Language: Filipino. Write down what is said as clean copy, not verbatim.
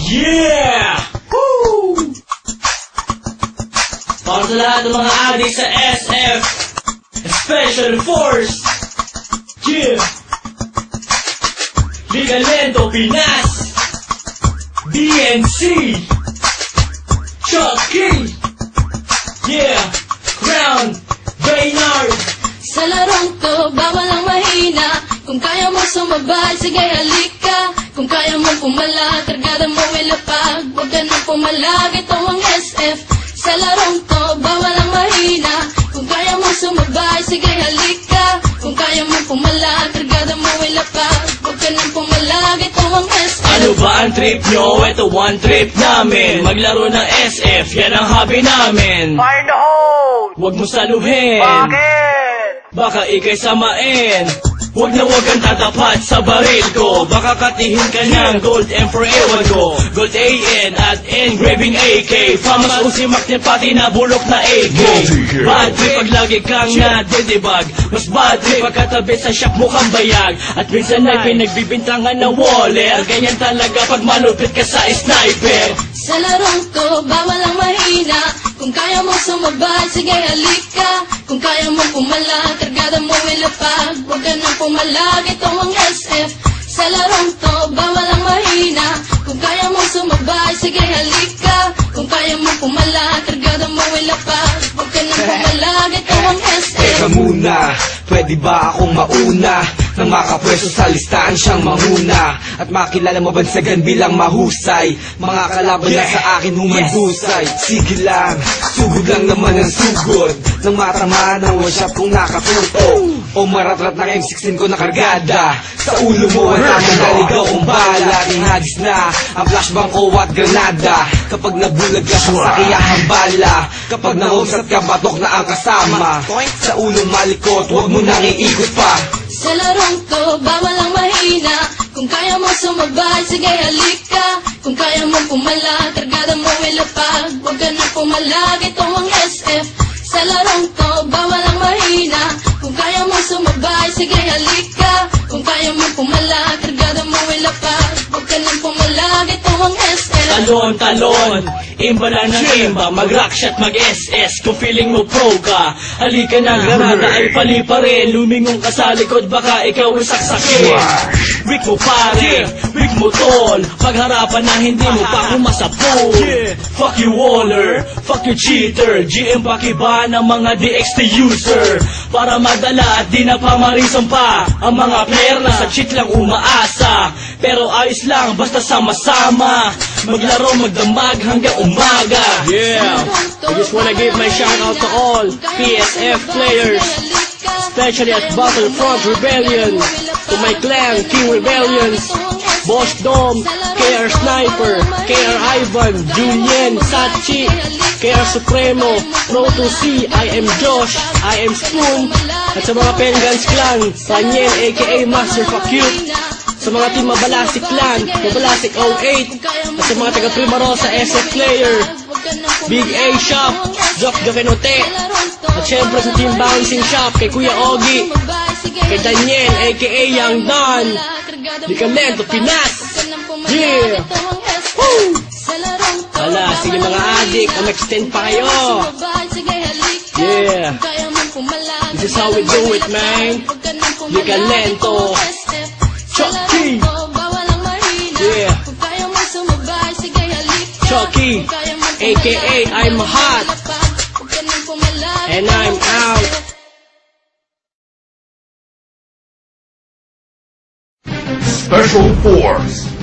Yeah! Woo! Para sa lahat ng mga adik sa SF Special Force. Yeah! Liga Lento Pinas, DNC, Chucky, yeah, Crown, Baynard. Sa larong to, bawal ang mahina. Kung kaya mo sumabay, sige halika. Kung kaya mo pumalag, kargada mo ilapag. Huwag ka nang pumalag, ito ang SF. Sa larong to, bawal ang mahina. Kung kaya mo sumabay, sige halika. Kung kaya mo pumalag, kargada mo ilapag. Huwag ka nang pumalag, ito ang SF. Ano ba ang trip nyo? Ito one trip namin. Maglaro ng SF, yan ang hobby namin. Fire in the hole! Huwag mo saluhin. Bakit? Baka ikay samain. Huwag na huwag kang tatapat sa baril ko. Baka katihin ka ng gold M for ewan ko. Gold AN at engraving AK. Famas usimak niya pati na bulok na AK. Bad trip pag lagi kang nadidibag. Mas bad trip pagkatabi sa shop mo kang bayag. At minsan ay pinagbibintangan ng waller. Ganyan talaga pag malupit ka sa sniper. Sa larong to, bawal ang mahina. Kung kaya mo sumabay, sige halika. Kung kaya mo pumalag, kargada mo ilapag. Huwag ka nang pumalag, ito ang SF. Sa larong to, bawal ang mahina. Kung kaya mo sumabay, sige halika. Kung kaya mo pumalag, kargada mo ilapag. Huwag ka nang pumalag, ito ang SF. Teka muna, pwede ba akong mauna? Nang makapwesto sa listahan siyang manguna. At makilala mabansagan bilang mahusay. Mga kalaban na sa akin humanhusay. Sige lang, sugod lang naman ang sugod. Nang matamaan ang one shot kong nakatuto. O maratrat ng M16 ko na kargada. Sa ulo mo wala nang naligaw kong bala. Ihagis na ang flashbang ko at granada. Kapag nabulag ka sa sakiyahang bala. Kapag nahusat ka batok na ang kasama. Sa ulo malikot, huwag mo nang iikot pa. Sa larong to, bawal ang mahina. Kung kaya mo sumabay, sige halika. Kung kaya mo pumalag, kargada mo ilapag. Huwag ka nang pumalag, ito ang SF. Sa larong to, bawal ang mahina. Kung kaya mo sumabay, sige halika. Kung kaya mo pumalag, kargada mo ilapag. Huwag ka nang pumalag, ito ang SF. Talon, talon, imba lang ng imba. Mag-rockshot, mag-SS. Kung feeling mo pro ka, halika na, granada ay pali pa rin. Lumingong ka sa likod, baka ikaw isaksakin. Weak mo pare, weak mo tol. Pagharapan na hindi mo pa kumasapol. Fuck you waller, fuck you cheater. GM pakiba ng mga DXT user. Para madala at di na pamarisan pa ang mga player na sa cheat lang umaasa. Pero ayos lang, basta sama-sama. Maglaro, magdamag hanggang umaga. Yeah, I just wanna give my shout out to all PSF players, especially at Battlefront Rebellion. To my clan, King Rebellions, Boss Dom, KR Sniper, KR Ivan, Julien, Sachi, KR Supremo, Pro2C, I am Josh, I am Spoon. At sa mga Pengans Clan, Daniel aka Master Fuck You. Sa mga team Mabalasik Clan, Mabalasik 08. At sa mga taga Primarosa SF Player, Big A Shop, Jock Jokenote. At syempre sa team Bouncing Shop, kay Kuya Ogie, kay Daniel aka Young Don, Liga Lento Pinas. Yeah! Woo! Hala, sige mga adik, mag-extend pa kayo. Yeah! This is how we do it, man. Liga Lento Chucky. Yeah. Chucky, aka I'm hot. And I'm out. Special Force.